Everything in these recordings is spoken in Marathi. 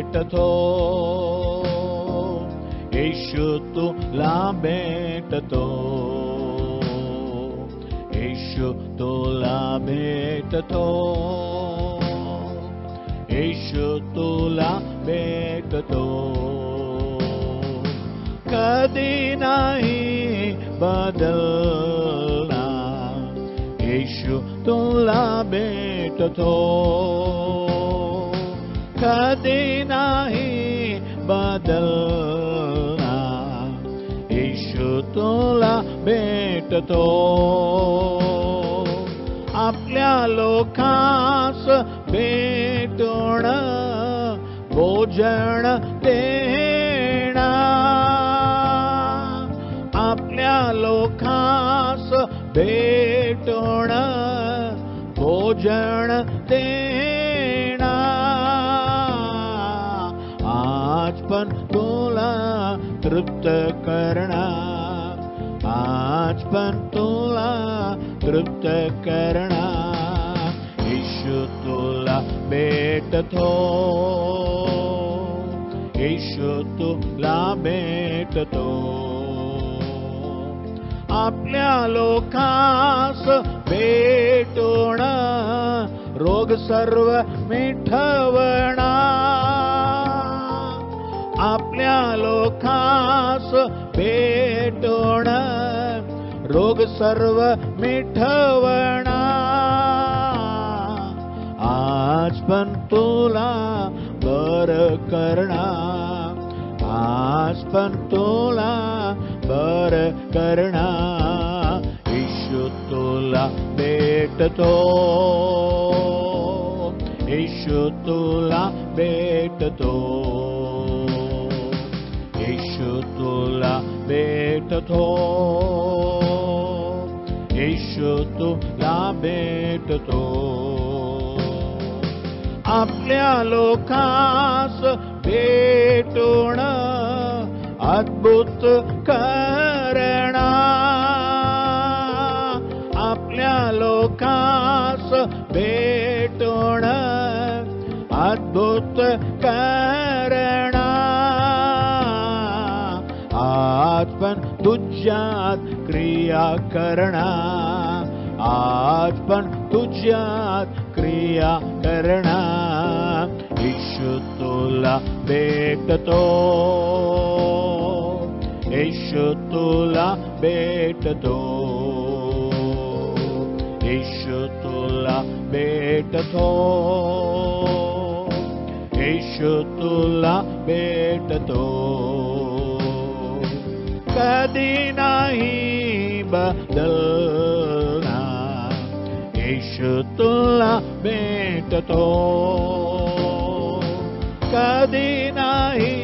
भेटतो, येशू तुला भेटतो, येशू तुला भेटतो, येशू तुला भेटतो. कधी नाही बदलणार, येशू तुला भेटतो, कधी नाही बदलणार, येशू तुला भेटतो. आपल्या लोकांस भेटून भोजन देणार, आपल्या लोकांस भेटून भोजन देणार. आज पण तुला तृप्त करणार, आज पण तुला तृप्त करणार, येशू तुला भेटतो, येशू तुला भेटतो. आपल्या लोकांस भेटून रोग सर्व मिटवणार, आपल्या लोकांस भेटून रोग सर्व मिटवणार. आज पण तुला बरं करणार, आज पण तुला बरं करणार, येशू तुला भेटतो, येशू तुला भेटतो, येशू तुला भेटतो, येशू तुला भेटतो. आपल्या लोकांस भेटून अद्भुत करणार, आपल्या लोकांस भेटून अद्भुत करणार. आज पण तुझ्यात क्रिया करणार, आज पण तुझ्यात क्रिया करणार, येशू तुला भेटतो, येशू तुला भेटतो, येशू तुला भेटतो, येशू तुला भेटतो. कधी नाही बदलणार, येशू तुला भेटतो, कधी नाही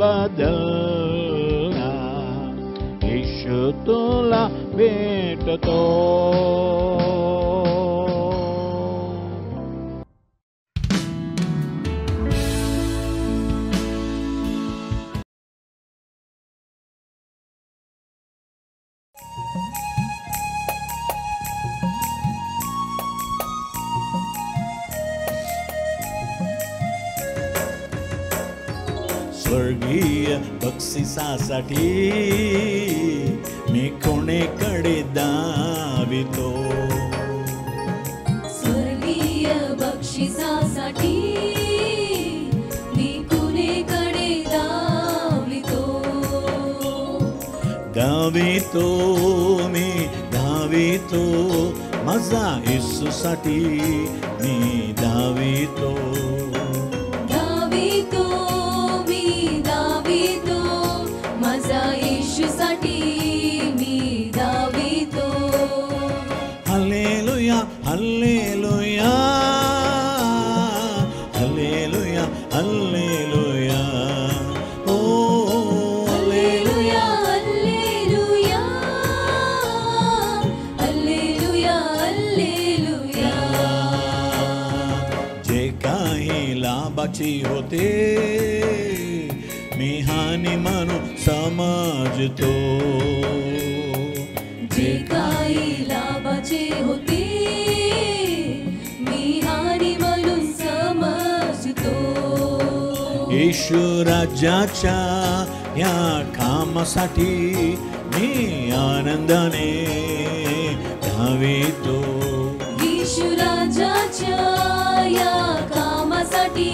बदलणार, येशू तुला भेटतो. स्वर्गीय बक्षिसासाठी मी कोणीकडे धावितो, स्वर्गीय बक्षिसासाठी मी कोणीकडे धावितो, धावितो मी धावितो, माझा येशूसाठी मी धावितो, धावितो मी धावितो, माझा येशूसाठी मी धावितो. हालेलुया हालेलुया हालेलुया हालेलुया, ओ हालेलुया हालेलुया हालेलुया हालेलुया. जे काही लाभाची होते मी हानी म्हणून समजतो, जे काही लाभाचे होते मी हानी म्हणून समजतो, येशू राजाच्या या कामासाठी मी आनंदाने धावितो. येशू राजाच्या या कामासाठी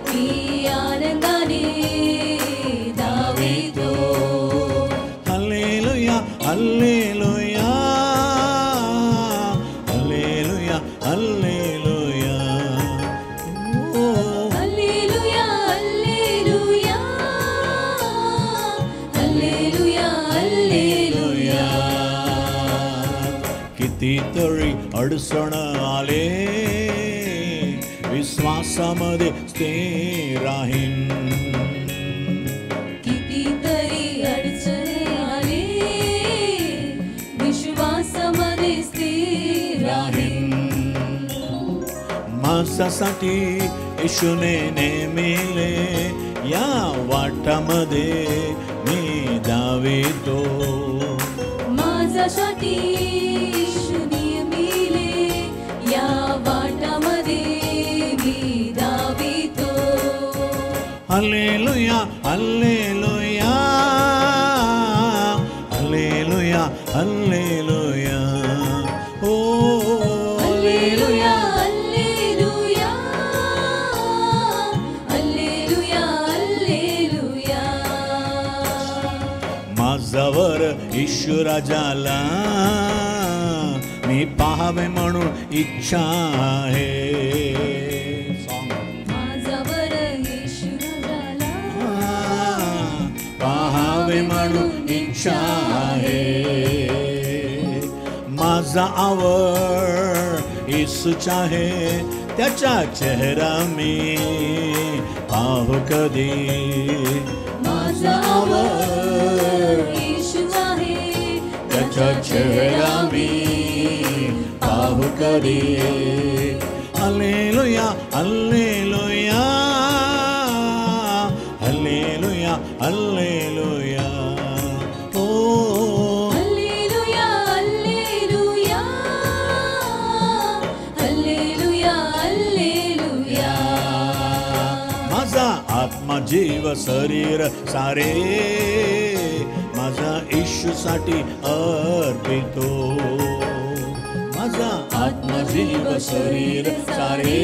मी आनंदाने धावितो. हालेलुया हालेलुया हालेलुया हालेलुया. ओ हल्लेलुया हल्लेलुया हल्लेलुया हल्लेलुया. कितीतरी अडचण आले विश्वासामध्ये स्थिर राहीन. कितीतरी अडचणी आले विश्वासामध्ये स्थिर राहीन. माझ्यासाठी येशूने नेमिले या वाटामध्ये मी धावितो. माझ्यासाठी येशू नियमिले या वाटामध्ये मी धावितो. हालेलुया हालेलुया हालेलुया हालेलुया. ओ हल्लेलुया हल्लेलुया हल्लेलुया हल्लेलुया. माझ्यावर येशू राजाला मी पाहावे म्हणून इच्छा आहे. माझ्यावर येशू राजाला पाहावे म्हणून इच्छा आहे. माझा आवड येशूचा आहे, त्याचा चेहरा मी पाहू कधी. माझा आवड येशू आहे, त्याचा चेहरा मी पाहू कधी. हालेलुया हालेलुया हालेलुया हालेलुया. ओ हल्लेलुया हल्लेलुया हल्लेलुया हल्लेलुया. माझा आत्मा जीव शरीर सारे माझा येशूसाठी अर्पितो. माझा आत्मा जीव शरीर सारे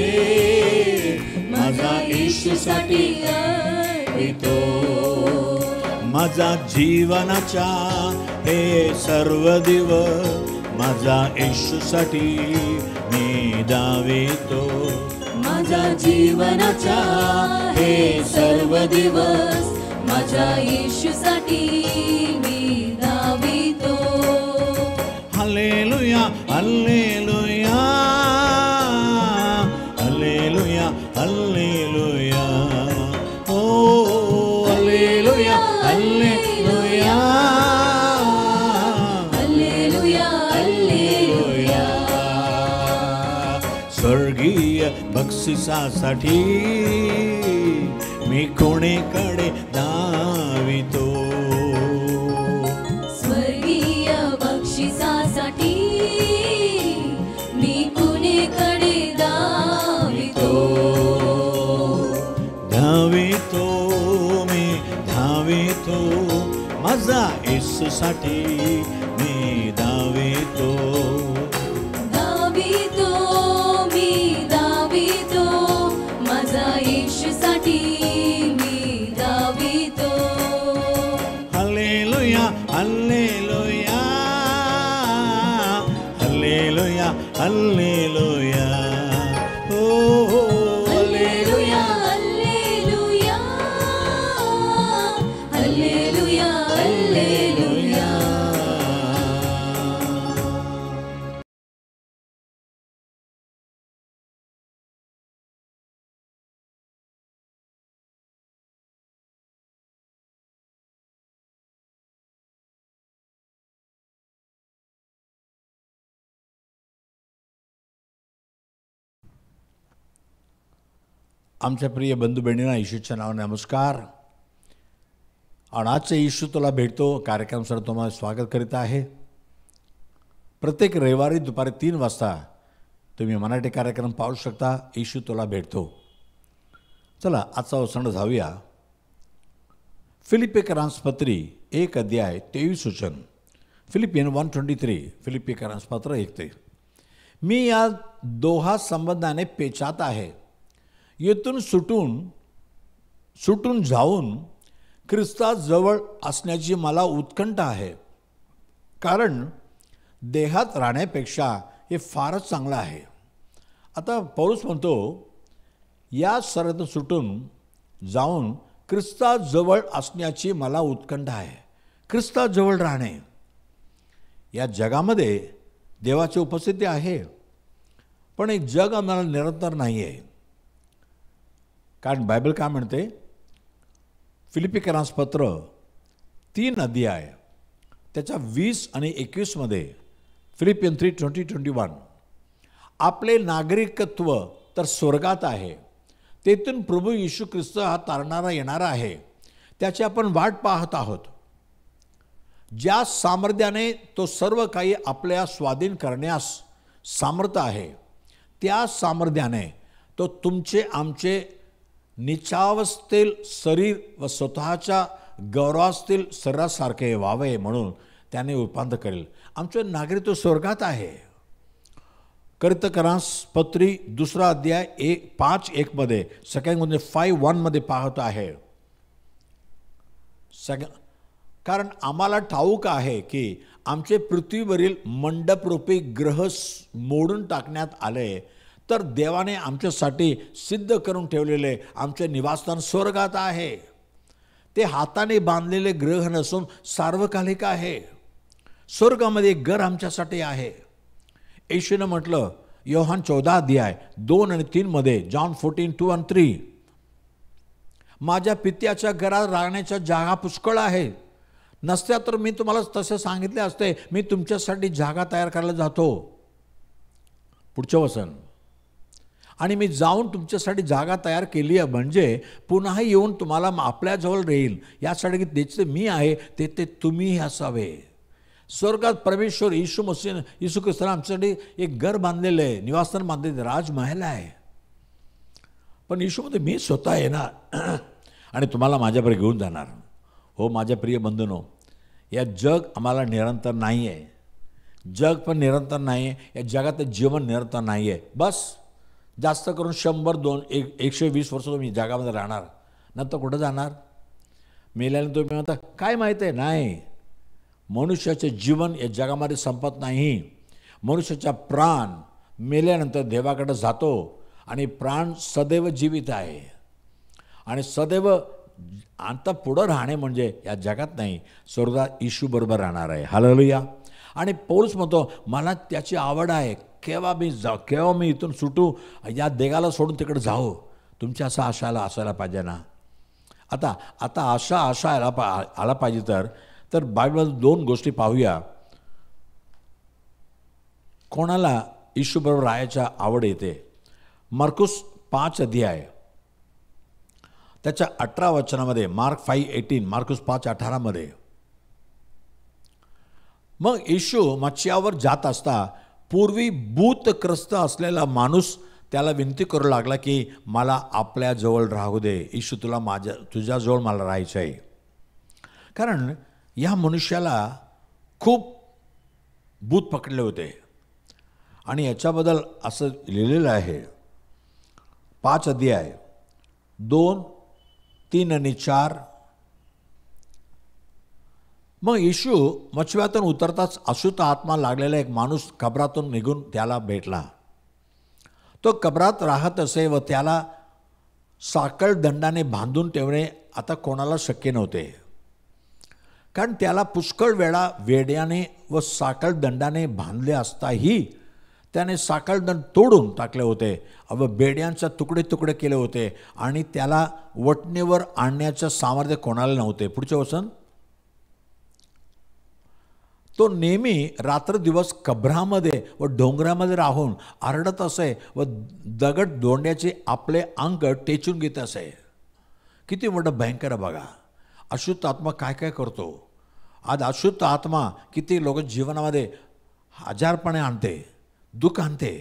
माझा येशूसाठी अर्पितो. माझा जीवनाचा हे सर्व दिवस माझा येशूसाठी मी धावितो. माझा जीवनाचा हे सर्व दिवस माझ्या येशूसाठी मी धावितो. हालेलुया हालेलुया हालेलुया हालेलुया. ओ हालेलुया हालेलुया हल्लेलुया हल्लेलुया. स्वर्गीय बक्षिसासाठी मी कोणीकडे धावितो. स्वर्गीय बक्षिसासाठी मी कुणीकडे धावितो. धावितो मी धावितो माझा येशूसाठी मी धावितो. धावितो मी धावितो माझा येशूसाठी मी धावितो. हालेलुया हालेलुया हालेलुया हालेलुया. ओ हल्लेलुया हल्लेलुया हल्लेलुया हल्लेलुया. आमच्या प्रिय बंधू बहिणींना येशूच्या नावाने नमस्कार. आणि आजचे येशू तुला भेटतो कार्यक्रमासर तुम्हाला स्वागत करीत आहे. प्रत्येक रविवारी दुपारी 3 वाजता तुम्ही मराठी कार्यक्रम पाहू शकता. येशू तुला भेटतो. चला आजचा वचन जाऊया. फिलिपिकरांसपत्री 1:23 वचन. फिलिपियन 1:23. फिलिपिकरांसपत्र 1:23. मी या दोहा संबंधाने पेचात आहे. येथून सुटून जाऊन ख्रिस्ताजवळ असण्याची मला उत्कंठा आहे. कारण देहात राहण्यापेक्षा हे फारच चांगलं आहे. आता पौलुस म्हणतो या सर्वातून सुटून जाऊन ख्रिस्ताजवळ असण्याची मला उत्कंठा आहे. ख्रिस्ताजवळ राहणे. या जगामध्ये देवाची उपस्थिती आहे, पण एक जग आम्हाला निरंतर नाही आहे. कारण बायबल काय म्हणते, फिलिपिकरांसपत्र 3 अध्याय त्याच्या 20 आणि 21 फिलिपियन 3:20-21 आपले नागरिकत्व तर स्वर्गात आहे. तेथून प्रभू येशू ख्रिस्त हा तारणारा येणारा आहे. त्याची आपण वाट पाहत आहोत. ज्या सामर्थ्याने तो सर्व काही आपल्या स्वाधीन करण्यास सामर्थ आहे, त्या सामर्थ्याने तो तुमचे आमचे निचावस्थेल शरीर व स्वतःच्या गौरवास्तील शरीरासारखे व्हावे म्हणून त्याने रूपांतर करेल. आमचं नागरिकत्व स्वर्गात आहे. करितकरांसपत्री 2 अध्याय 5:1 2 5:1 पाहत आहे. कारण आम्हाला ठाऊक आहे की आमचे पृथ्वीवरील मंडपरूपी ग्रह मोडून टाकण्यात आले, तर देवाने आमच्यासाठी सिद्ध करून ठेवलेले आमचे निवासस्थान स्वर्गात आहे. ते हाताने बांधलेले ग्रह नसून सार्वकालिक आहे. स्वर्गामध्ये एक घर आमच्यासाठी आहे. येशूनं म्हटलं योहान 14 अध्याय 2 आणि 3 जॉन 14:2-3 माझ्या पित्याच्या घरात राहण्याच्या जागा पुष्कळ आहे. नसत्या तर मी तुम्हाला तसे सांगितले असते. मी तुमच्यासाठी जागा तयार करायला जातो. पुढचं वचन. आणि मी जाऊन तुमच्यासाठी जागा तयार केली आहे, म्हणजे पुन्हा येऊन तुम्हाला आपल्याजवळ राहील. यासाठी त्याचे मी आहे ते तुम्हीही असावे. स्वर्गात परमेश्वर येशू ख्रिस्ताने आमच्यासाठी एक घर बांधलेलं आहे, निवासस्थान बांधलेलं, राजमहल आहे. पण येशूमध्ये मी स्वतः येणार आणि तुम्हाला माझ्याबरोबर घेऊन जाणार. हो माझ्या प्रिय बंधूंनो, या जग आम्हाला निरंतर नाही आहे. जग पण निरंतर नाही आहे. या जगात जीवन निरंतर नाही आहे. बस जास्त करून 100-120 वर्ष तुम्ही जगामध्ये राहणार, नंतर कुठं जाणार? मेल्याने तुम्ही म्हणता काय माहीत आहे? नाही, मनुष्याचे जीवन या जगामध्ये संपत नाही. मनुष्याचा प्राण मेल्यानंतर देवाकडे जातो आणि प्राण सदैव जीवित आहे. आणि सदैव आता पुढं राहणे म्हणजे या जगात नाही, स्वर्गात येशू बरोबर राहणार आहे. हालेलुया. आणि पौलुस म्हणतो मला त्याची आवड आहे. केव्हा मी इथून सुटू, या देगाला सोडून तिकडे जाऊ. तुमच्या असा असायला पाहिजे ना. आता आशा आला पाहिजे. तर बायबलमध्ये 2 गोष्टी पाहूया. कोणाला येशूबरोबर राहायच्या आवड येते? मार्कुस 5 अध्याय त्याच्या 18 वचनामध्ये, मार्क 5:18, मार्कुस 5:18 मग येशू मच्छ्यावर जात असता पूर्वी भूतग्रस्त असलेला माणूस त्याला विनंती करू लागला की मला आपल्याजवळ राहू दे. येशू तुझ्याजवळ मला राहायचं आहे. कारण या मनुष्याला खूप भूत पकडले होते. आणि याच्याबद्दल असं लिहिलेलं आहे 5 अध्याय 2, 3 आणि 4. मग येशू मच्छीतून उतरताच अशुद्ध आत्मा लागलेला एक माणूस कबरातून निघून त्याला भेटला. तो कबरात राहत असे व त्याला साखळ दंडाने बांधून ठेवणे आता कोणाला शक्य नव्हते. कारण त्याला पुष्कळ वेळा वेड्याने व साखळ दंडाने बांधले असताही त्याने साखळ दंड तोडून टाकले होते व बेड्यांचा तुकडे केले होते आणि त्याला वटणीवर आणण्याचं सामर्थ्य कोणाला नव्हते. पुढचे वचन. तो नेहमी रात्र दिवस कबरामध्ये व डोंगरामध्ये राहून आरडत असे व दगड दोंड्याचे आपले अंग टेचून घेत असे. किती मोठं भयंकर आहे बघा. अशुद्ध आत्मा काय काय करतो. आज अशुद्ध आत्मा किती लोक जीवनामध्ये आजारपणे आणते, दुःख आणते.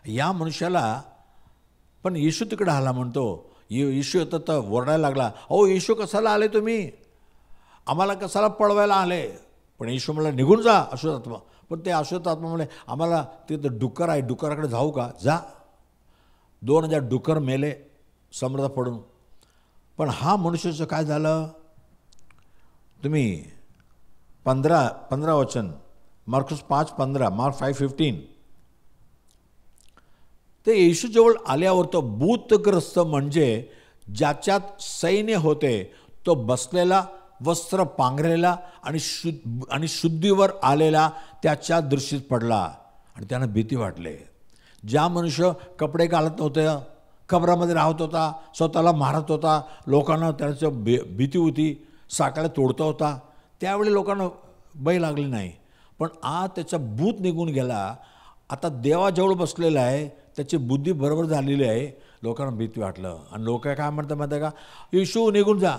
या मनुष्याला पण येशू तिकडे आला म्हणतो येशू येतं तर ओरडायला लागला, अहो येशू कशाला आले तुम्ही, आम्हाला कशाला पळवायला आले. पण येशू मला निघून जा अशुद्ध आत्मा. पण ते अशुद्ध आत्मा म्हणे, आम्हाला तिथं डुक्कर आहे, डुक्कराकडे जाऊ का, जा. 2000 डुक्कर मेले समुद्रात पडून. पण हा मनुष्याचं काय झालं, तुम्ही 15 वचन, मार्कुस 5:15, मार्क 5:15, ते येशूजवळ आल्यावर तो भूतग्रस्त म्हणजे ज्याच्यात सैन्य होते तो बसलेला, वस्त्र पांघरलेला आणि शुद्धीवर आलेला त्याच्या दृष्टीत पडला आणि त्यानं भीती वाटले. ज्या मनुष्य कपडे घालत नव्हते, कबरामध्ये राहत होता, स्वतःला मारत होता, लोकांना त्याचं भीती होती, साखळ्या तोडता होता, त्यावेळी लोकांना भय लागली नाही. पण आज त्याचा भूत निघून गेला, आता देवाजवळ बसलेला आहे, त्याची बुद्धी बरोबर झालेली आहे, लोकांना भीती वाटलं. आणि लोक काय म्हणतात माहिती आहे का, येशू निघून जा.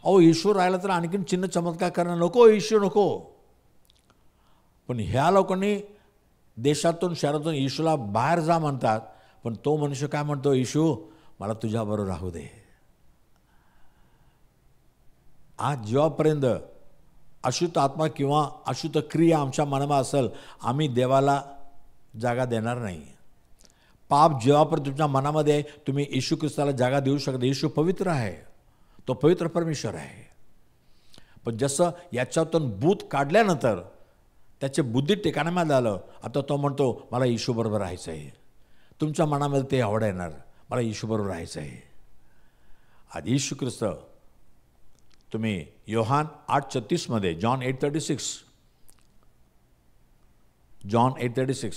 अहो येशू राहिला तर आणखीन चिन्ह चमत्कार करणं नको, येशू नको. पण ह्या लोकांनी देशातून शहरातून येशूला बाहेर जा म्हणतात, पण तो मनुष्य काय म्हणतो, येशू मला तुझ्याबरोबर राहू दे. आज जेव्हापर्यंत अशुद्ध आत्मा किंवा अशुद्ध क्रिया आमच्या मनामध्ये असेल, आम्ही देवाला जागा देणार नाही. पाप जेव्हापर्यंत तुमच्या मनामध्ये आहे, तुम्ही येशू ख्रिस्ताला जागा देऊ शकता. येशू पवित्र आहे, तो पवित्र परमेश्वर आहे. पण जसं याच्यातून भूत काढल्यानंतर त्याचे बुद्धी ठिकाणामध्ये आलं, आता तो म्हणतो मला येशूबरोबर राहायचं आहे. तुमच्या मनामध्ये ते आवड येणार, मला येशूबरोबर राहायचं आहे. आज येशू ख्रिस्त, तुम्ही योहान 8:36 जॉन 8:36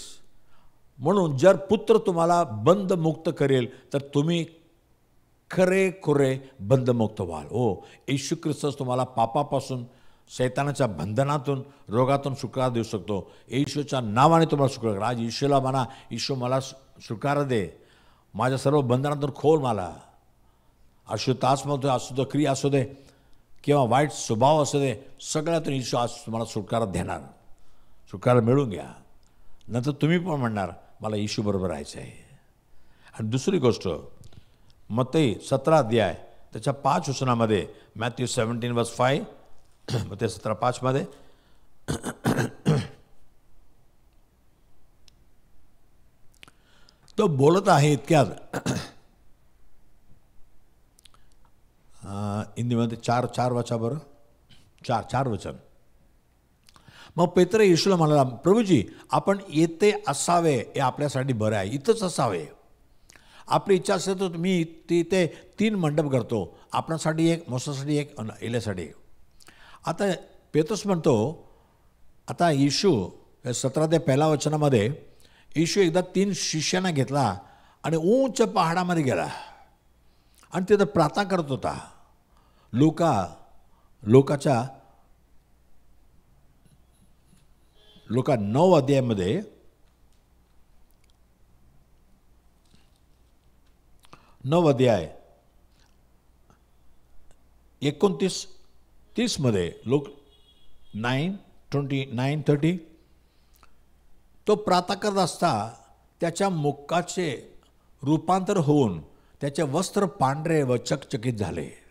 म्हणून जर पुत्र तुम्हाला बंधमुक्त करेल तर तुम्ही खरे खुरे बंधमुक्त व्हाल. हो, येशू ख्रिस्तच तुम्हाला पापापासून, शैतानाच्या बंधनातून, रोगातून सुटका देऊ शकतो. येशूच्या नावाने तुम्हाला सुटका करा. आज येशूला म्हणा, येशू मला सुटका दे, माझ्या सर्व बंधनातून खोल मला. अशुद्ध आत्मा अशुद्ध क्रिया असू दे किंवा वाईट स्वभाव असू दे, सगळ्यातून येशू आज तुम्हाला सुटकारा देणार. सुटकारा मिळून घ्या, नंतर तुम्ही पण म्हणणार मला येशूबरोबर राहायचं आहे. आणि दुसरी गोष्ट, मत्ती 17 त्याच्या 5 वचनामध्ये, मॅथ्यू 17:5, मत्ती 17:5 तो बोलत आहे इतक्यात, हिंदीमध्ये 4 वाचा बरं, 4 वचन. मग पेत्र येशूला म्हणाला, प्रभूजी आपण येथे असावे हे आपल्यासाठी बरं आहे, इथंच असावे. आपली इच्छा असेल तर मी तिथे 3 मंडप करतो, आपणासाठी एक, मोसासाठी एक, एल्यासाठी एक. आता पेत्रस म्हणतो, आता येशू 17 वचनामध्ये येशू एकदा 3 शिष्यांना घेतला आणि उंच पहाडामध्ये गेला आणि तिथं प्रार्थना करत होता. लुका 9 अध्यायामध्ये 9 अध्याय 29-30 लोक 9:29-30 तो प्रार्थना करत असता त्याच्या मुखाचे रूपांतर होऊन त्याचे वस्त्र पांढरे व चकचकीत झाले.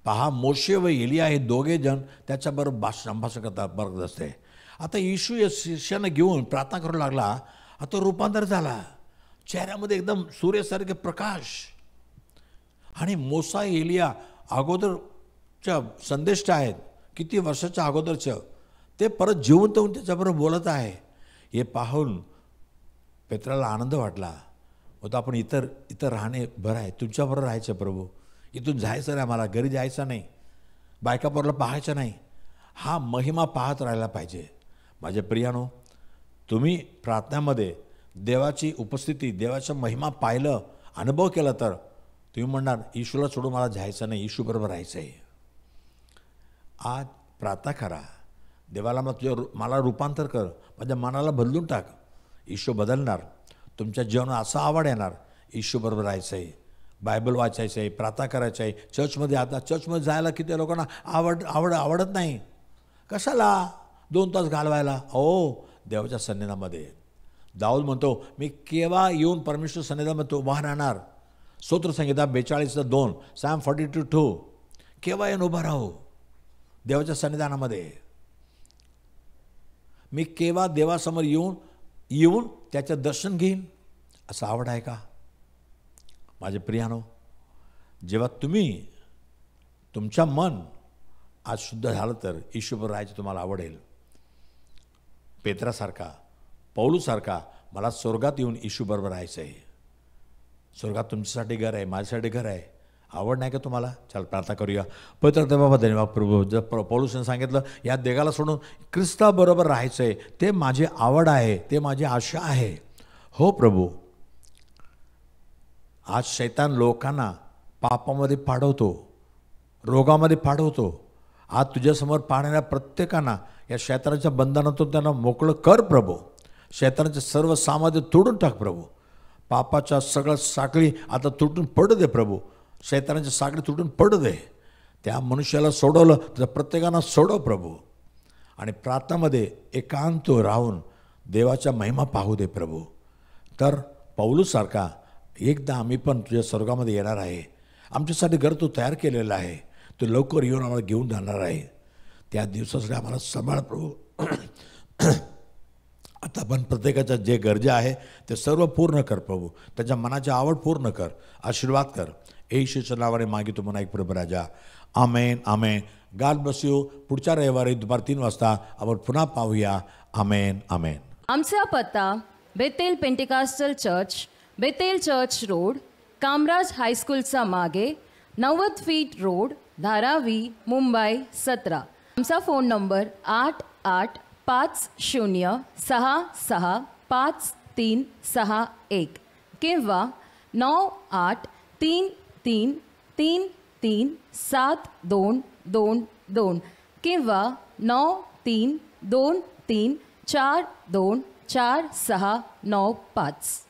पहा, मोशे व एलिया हे दोघे जण त्याच्याबरोबर संभाषण करतात बघत असते. आता येशू या शिष्यानं घेऊन प्रार्थना करू लागला. आता रूपांतर झाला, चेहऱ्यामध्ये एकदम सूर्यासारखे प्रकाश. आणि मोसा एलिया अगोदरच्या संदेष्ट आहेत, किती वर्षाच्या अगोदरचं, ते परत जिवंत होऊन त्याच्याबरोबर बोलत आहे. हे पाहून पेत्राला आनंद वाटला. होता आपण इतर राहणे बरं आहे, तुमच्याबरोबर राहायचं प्रभू, इथून जायचं नाही, मला घरी जायचं नाही, बायकापोरला पाहायचं नाही, हा महिमा पाहत राहायला पाहिजे. माझ्या प्रियानो, तुम्ही प्रार्थनेमध्ये देवाची उपस्थिती, देवाचा महिमा पाहिलं, अनुभव केला तर तुम्ही म्हणणार येशूला सोडून मला जायचं नाही, येशूबरोबर राहायचं आहे. आज प्रार्थना करा, देवाला मला रूपांतर कर, माझ्या मनाला बदलून टाक. येशू बदलणार, तुमच्या जीवनात असा आवड येणार, येशूबरोबर राहायचं आहे, बायबल वाचायचं आहे, प्रार्थना करायचं आहे. चर्चमध्ये आता चर्चमध्ये जायला किती लोकांना आवडत नाही. कशाला 2 तास घालवायला? देवाच्या सन्निधानामध्ये. दाऊद म्हणतो, मी केव्हा येऊन परमेश्वर सन्निधानामध्ये तो उभा राहणार. स्तोत्रसंहिता 42:2, Psalm 42:2. केव्हा येऊन उभा राहू देवाच्या सन्निधानामध्ये? मी केव्हा देवासमोर येऊन त्याचं दर्शन घेईन असं आवड आहे का? माझे प्रियानो, जेव्हा तुमच्या मन आज शुद्ध झालं तर येशूबरोबर राहायचं तुम्हाला आवडेल. पेत्रासारखा, पौलूसारखा मला स्वर्गात येऊन येशूबरोबर राहायचं आहे. स्वर्गात तुमच्यासाठी घर आहे, माझ्यासाठी घर आहे. आवड नाही का तुम्हाला? चल प्रार्थना करूया. पवित्र बाबा धन्यवाद प्रभू. जर पौलुसने सांगितलं या देगाला सोडून ख्रिस्ताबरोबर राहायचं आहे, ते माझी आवड आहे, ते माझी आशा आहे. हो प्रभू, आज शैतान लोकांना पापामध्ये पाडवतो, रोगामध्ये पाडवतो. आज तुझ्यासमोर पाहणाऱ्या प्रत्येकांना या शैतानाच्या बंधनातून त्यांना मोकळं कर प्रभू. शैतानाचे सर्व सामर्थ्य तोडून टाक प्रभू. पापाच्या सगळं साखळी आता तुटून पडू दे प्रभू. शैतानाची साखळी तुटून पडू दे. त्या मनुष्याला सोडवलं तर प्रत्येकांना सोडव प्रभू. आणि प्रार्थनामध्ये एकांत राहून देवाच्या महिमा पाहू दे प्रभू. तर पौलुसारखा एकदा आम्ही पण तुझ्या स्वर्गामध्ये येणार आहे. आमच्यासाठी घर तू तयार केलेलं आहे. तू लवकर येऊन आम्हाला घेऊन जाणार आहे. त्या दिवसासाठी आम्हाला सांभाळ प्रभू. आता पण प्रत्येकाच्या जे गरजा आहे ते सर्व पूर्ण कर प्रभू. त्याच्या मनाची आवड पूर्ण कर, आशीर्वाद कर. येशूच्या नावाने मागितो म्हणून ऐक प्रभू राजा. आमेन आमेन. God bless you. पुढच्या रविवारी दुपार 3 वाजता आपण पुन्हा पाहूया. आमेन आमेन. आमचा पत्ता Bethel Pentecostal church, Bethel church road, Kamaraj हायस्कूलचा मागे, 90 फीट रोड, धारावी, मुंबई 17. आमचा फोन नंबर 8850665361 किंवा 9833333722 किंवा 932334244695.